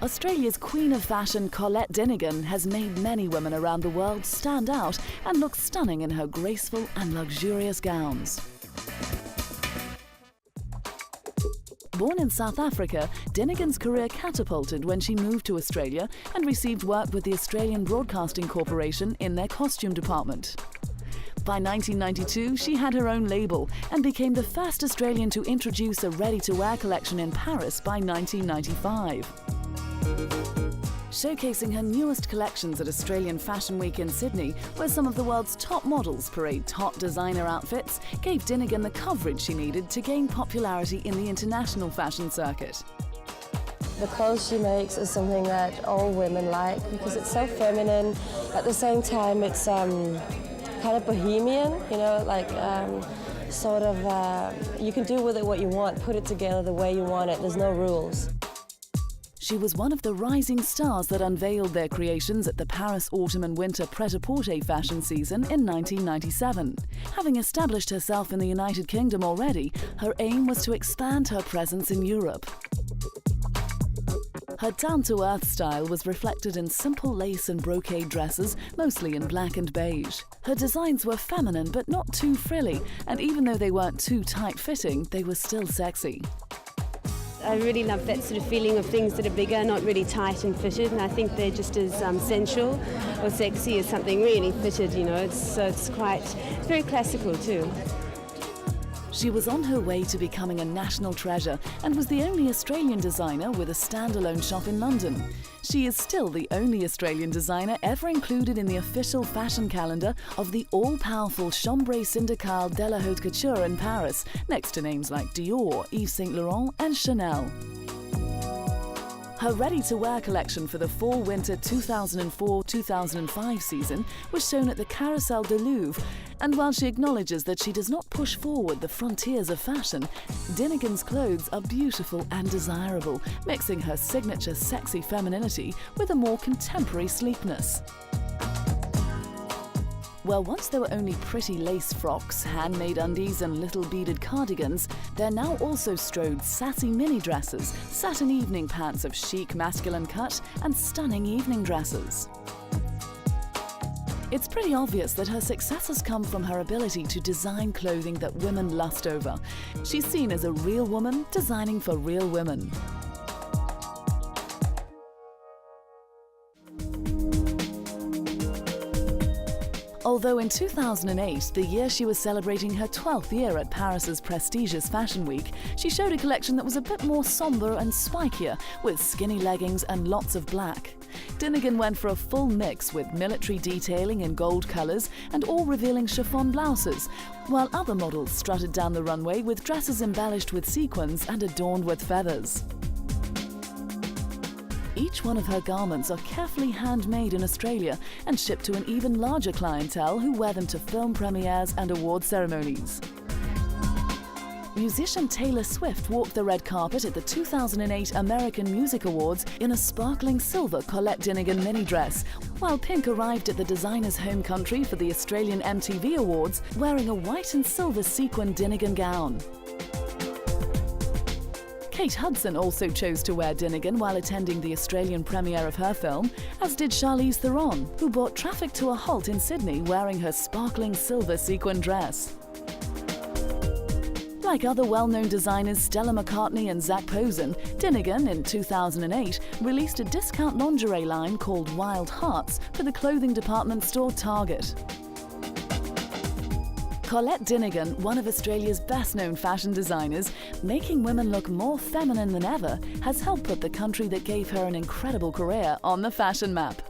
Australia's Queen of Fashion, Collette Dinnigan, has made many women around the world stand out and look stunning in her graceful and luxurious gowns. Born in South Africa, Dinnigan's career catapulted when she moved to Australia and received work with the Australian Broadcasting Corporation in their costume department. By 1992, she had her own label and became the first Australian to introduce a ready-to-wear collection in Paris by 1995. Showcasing her newest collections at Australian Fashion Week in Sydney, where some of the world's top models parade top designer outfits, gave Dinnigan the coverage she needed to gain popularity in the international fashion circuit. The clothes she makes is something that all women like because it's so feminine. At the same time, it's kind of bohemian, you know, like you can do with it what you want, put it together the way you want it, there's no rules. She was one of the rising stars that unveiled their creations at the Paris Autumn and Winter Pret-a-Porter fashion season in 1997. Having established herself in the United Kingdom already, her aim was to expand her presence in Europe. Her down-to-earth style was reflected in simple lace and brocade dresses, mostly in black and beige. Her designs were feminine but not too frilly, and even though they weren't too tight-fitting, they were still sexy. I really love that sort of feeling of things that are bigger, not really tight and fitted, and I think they're just as sensual or sexy as something really fitted, you know. It's very classical too. She was on her way to becoming a national treasure and was the only Australian designer with a standalone shop in London. She is still the only Australian designer ever included in the official fashion calendar of the all-powerful Chambre Syndicale de la Haute Couture in Paris, next to names like Dior, Yves Saint Laurent and Chanel. Her ready-to-wear collection for the Fall-Winter 2004-2005 season was shown at the Carrousel de Louvre, and while she acknowledges that she does not push forward the frontiers of fashion, Dinnigan's clothes are beautiful and desirable, mixing her signature sexy femininity with a more contemporary sleekness. Well, once there were only pretty lace frocks, handmade undies and little beaded cardigans, there now also strode sassy mini dresses, satin evening pants of chic masculine cut and stunning evening dresses. It's pretty obvious that her success has come from her ability to design clothing that women lust over. She's seen as a real woman designing for real women. Although in 2008, the year she was celebrating her 12th year at Paris's prestigious Fashion Week, she showed a collection that was a bit more somber and spikier, with skinny leggings and lots of black. Dinnigan went for a full mix with military detailing in gold colours and all-revealing chiffon blouses, while other models strutted down the runway with dresses embellished with sequins and adorned with feathers. Each one of her garments are carefully handmade in Australia and shipped to an even larger clientele who wear them to film premieres and award ceremonies. Musician Taylor Swift walked the red carpet at the 2008 American Music Awards in a sparkling silver Collette Dinnigan mini dress, while Pink arrived at the designer's home country for the Australian MTV Awards wearing a white and silver sequin Dinnigan gown. Kate Hudson also chose to wear Dinnigan while attending the Australian premiere of her film, as did Charlize Theron, who brought traffic to a halt in Sydney wearing her sparkling silver sequin dress. Like other well-known designers Stella McCartney and Zac Posen, Dinnigan, in 2008, released a discount lingerie line called Wild Hearts for the clothing department store Target. Collette Dinnigan, one of Australia's best-known fashion designers, making women look more feminine than ever, has helped put the country that gave her an incredible career on the fashion map.